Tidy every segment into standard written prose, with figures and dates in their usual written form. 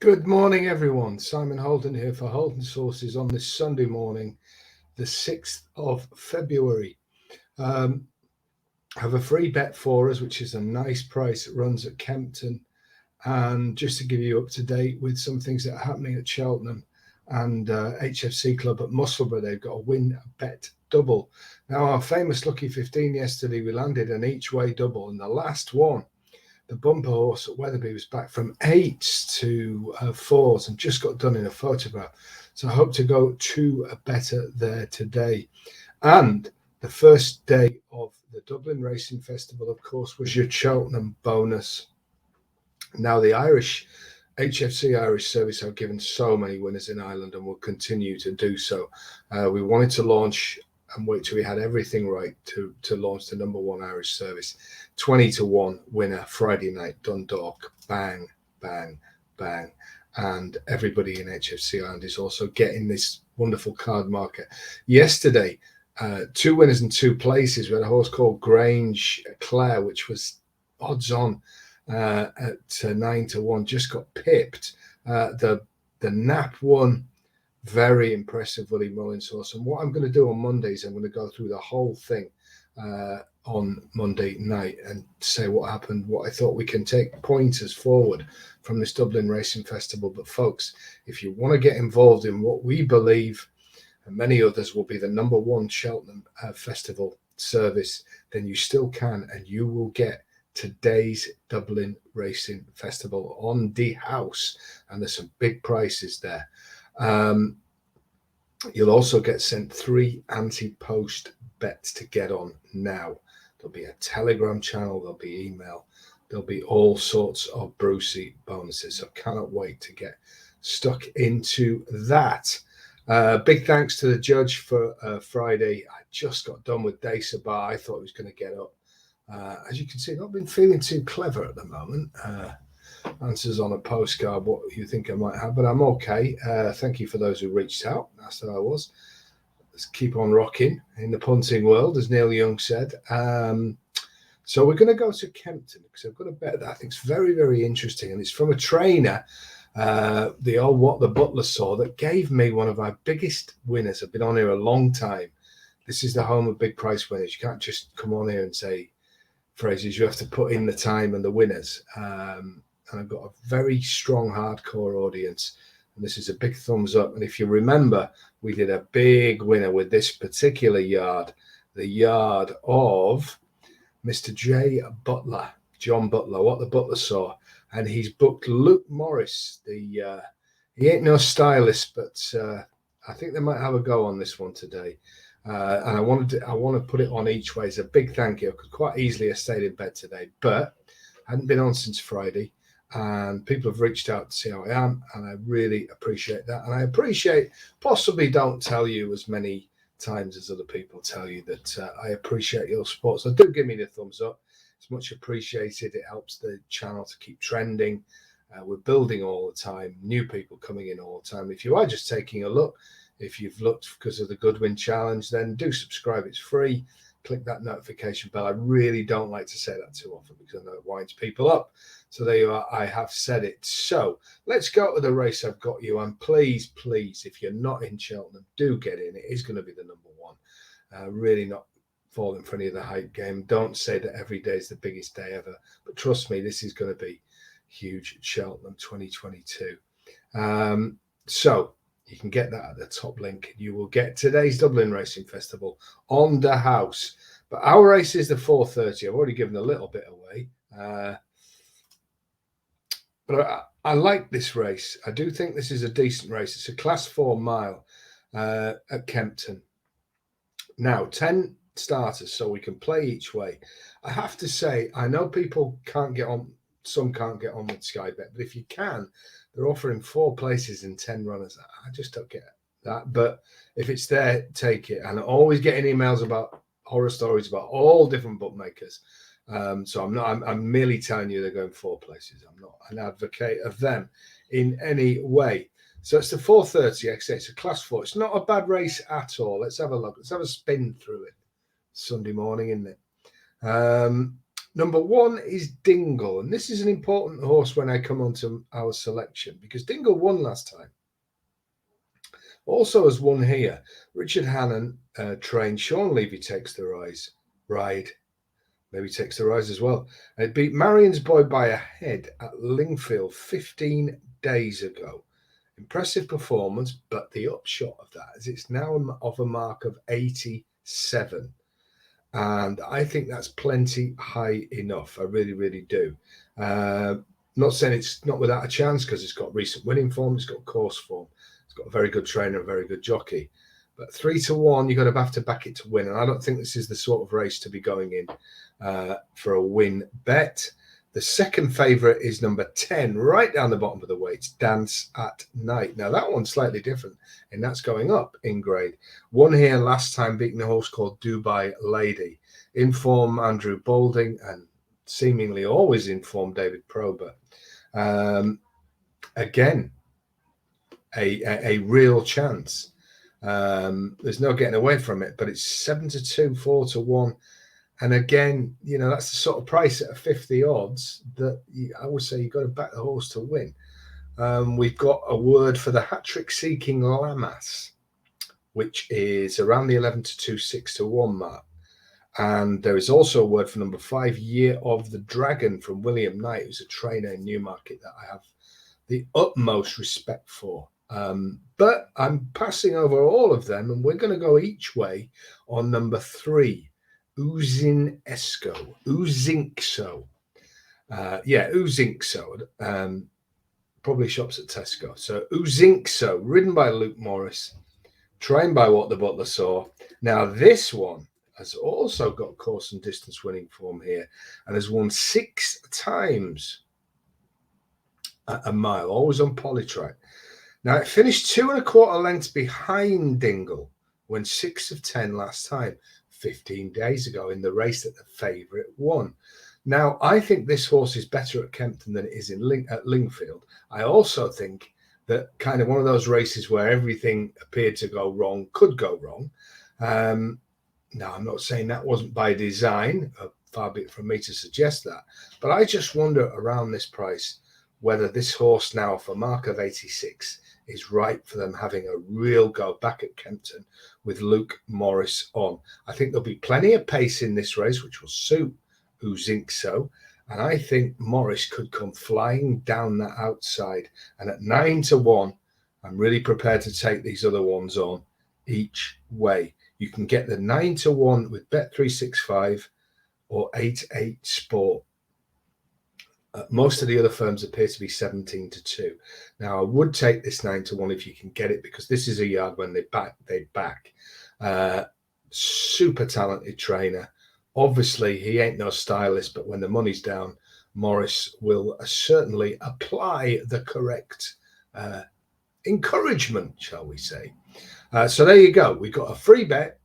Good morning, everyone. Simon Holden here for Holden Sources on this Sunday morning, the 6th of February. Have a free bet for us, which is a nice price. It runs at Kempton. And just to give you up to date with some things that are happening at Cheltenham and HFC Club at Musselburgh, they've got a win bet double. Now, our famous Lucky 15 yesterday, we landed an each way double, and the last one, the bumper horse at Wetherby, was back from 8s to 4s and just got done in a photograph. So I hope to go to a better there today. And the first day of the Dublin Racing Festival, of course, was your Cheltenham bonus. Now, the HFC Irish Service have given so many winners in Ireland and will continue to do so. We wanted to launch and wait till we had everything right to launch the number one Irish service. 20-1 winner Friday night, Dundalk. Bang, bang, bang. And everybody in HFC Ireland is also getting this wonderful card market. Yesterday, 2 winners and 2 places. We had a horse called Grange Clare, which was odds on at 9-1, just got pipped. The Nap one, very impressive Willie Mullins horse. And what I'm going to do on Mondays, I'm going to go through the whole thing on Monday night and say what happened, what I thought we can take pointers forward from this Dublin Racing Festival. But folks, if you want to get involved in what we believe and many others will be the number one Cheltenham Festival service, then you still can, and you will get today's Dublin Racing Festival on the house, and there's some big prizes there. You'll also get sent 3 anti-post bets to get on now. There'll be a Telegram channel, there'll be email, there'll be all sorts of Brucey bonuses. So cannot wait to get stuck into that. Big thanks to the judge for Friday. I just got done with Day Sabah. I thought he was going to get up. As you can see, not been feeling too clever at the moment. Answers on a postcard, what you think I might have, but I'm okay. Thank you for those who reached out. That's how I was. Let's keep on rocking in the punting world, as Neil Young said. So we're going to go to Kempton because I've got a bet that I think is very, very interesting, and it's from a trainer, the old What the Butler Saw, that gave me one of our biggest winners. I've been on here a long time. This is the home of big price winners. You can't just come on here and say phrases. You have to put in the time and the winners. And I've got a very strong hardcore audience, and this is a big thumbs up. And if you remember, we did a big winner with this particular yard, the yard of Mr. J. Butler, John Butler, What the Butler Saw, and he's booked Luke Morris. He ain't no stylist, but I think they might have a go on this one today. And I want to put it on each way as a big thank you. I could quite easily have stayed in bed today, but I hadn't been on since Friday. And people have reached out to see how I am, and I really appreciate that. And I appreciate, possibly don't tell you as many times as other people tell you, that I appreciate your support. So do give me the thumbs up. It's much appreciated. It helps the channel to keep trending. We're building all the time, new people coming in all the time. If you are just taking a look, if you've looked because of the Goodwin Challenge, then do subscribe. It's free. Click that notification bell. I really don't like to say that too often because I know it winds people up. So there you are. I have said it. So let's go to the race I've got you. And please, please, if you're not in Cheltenham, do get in. It is going to be the number one. Really not falling for any of the hype game. Don't say that every day is the biggest day ever. But trust me, this is going to be huge. Cheltenham 2022. So you can get that at the top link. You will get today's Dublin Racing Festival on the house. But our race is the 4:30. I've already given a little bit away. But I like this race. I do think this is a decent race. It's a Class 4 mile at Kempton. Now, 10 starters, so we can play each way. I have to say, I know people can't get on, some can't get on with Sky Bet, but if you can, they're offering 4 places and 10 runners. I just don't get that. But if it's there, take it. And I'm always getting emails about horror stories about all different bookmakers. So I'm merely telling you they're going 4 places. I'm not an advocate of them in any way. So it's the 4:30. It's a Class 4. It's not a bad race at all. Let's have a look. Let's have a spin through it. Sunday morning, isn't it? Number 1 is Dingle, and this is an important horse when I come on to our selection because Dingle won last time. Also has won here. Richard Hannon trained. Sean Levy takes the ride. Maybe takes the rise as well. And it beat Marion's Boy by a head at Lingfield 15 days ago. Impressive performance, but the upshot of that is it's now of a mark of 87. And I think that's plenty high enough. I really, really do. Not saying it's not without a chance because it's got recent winning form, it's got course form, it's got a very good trainer, a very good jockey. But 3-1, you've got to have to back it to win. And I don't think this is the sort of race to be going in for a win bet. The second favourite is number 10, right down the bottom of the weights, Dance at Night. Now, that one's slightly different, and that's going up in grade. Won here last time, beating a horse called Dubai Lady. In form, Andrew Balding, and seemingly always in form, David Prober. Again, a real chance. There's no getting away from it, but it's 7-2, 4-1. And again, you know, that's the sort of price at 50 odds that I would say you've got to back the horse to win. We've got a word for the hat-trick seeking Lamas, which is around the 11-2, 6-1 mark. And there is also a word for number 5, Year of the Dragon, from William Knight, who's a trainer in Newmarket that I have the utmost respect for. But I'm passing over all of them, and we're going to go each way on number 3. Uzinkso. Uzinkso. Probably shops at Tesco. So Uzinkso, ridden by Luke Morris, trained by What the Butler Saw. Now this one has also got course and distance winning form here and has won 6 times at a mile, always on polytrack. Now it finished 2 1/4 lengths behind Dingle when 6 of 10 last time. 15 days ago in the race that the favourite won. Now, I think this horse is better at Kempton than it is at Lingfield. I also think that kind of one of those races where everything appeared to go wrong could go wrong. Now, I'm not saying that wasn't by design, far be it from me to suggest that, but I just wonder around this price whether this horse now for a mark of 86 is right for them having a real go back at Kempton with Luke Morris on. I think there'll be plenty of pace in this race, which will suit Uzinkso. And I think Morris could come flying down that outside. And at 9-1, I'm really prepared to take these other ones on each way. You can get the 9-1 with Bet365 or 8-8 Sport. Most of the other firms appear to be 17-2. Now, I would take this 9-1 if you can get it, because this is a yard when they back. Super talented trainer. Obviously, he ain't no stylist, but when the money's down, Morris will certainly apply the correct encouragement, shall we say. So there you go. We've got a free bet.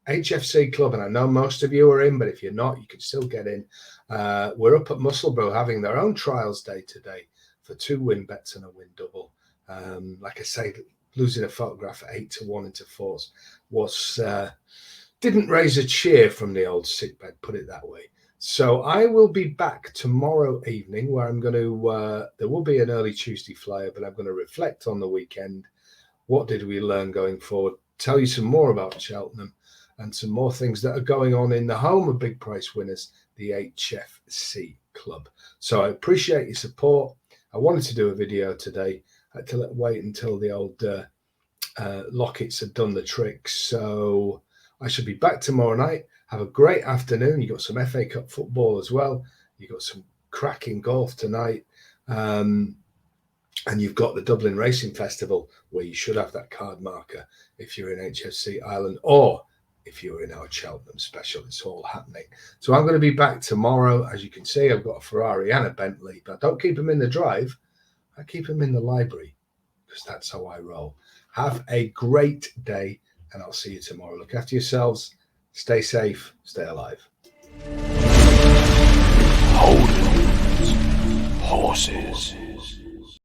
HFC Club, and I know most of you are in, but if you're not, you can still get in. We're up at Musselburgh having their own trials day today for 2 win bets and a win double. Like I say, losing a photograph at 8-1 into 4s was didn't raise a cheer from the old sickbed, put it that way. So I will be back tomorrow evening, where I'm going to there will be an early Tuesday flyer, but I'm going to reflect on the weekend. What did we learn going forward? Tell you some more about Cheltenham and some more things that are going on in the home of big price winners, the HFC Club. So I appreciate your support. I wanted to do a video today. I had to wait until the old lockets had done the trick. So I should be back tomorrow night. Have a great afternoon. You got some FA Cup football as well. You got some cracking golf tonight. And you've got the Dublin Racing Festival, where you should have that card marker if you're in HFC Ireland, or if you're in our Cheltenham special. It's all happening. So I'm going to be back tomorrow. As you can see, I've got a Ferrari and a Bentley, but I don't keep them in the drive. I keep them in the library, because that's how I roll. Have a great day, and I'll see you tomorrow. Look after yourselves. Stay safe. Stay alive. HOLDENS. Horses.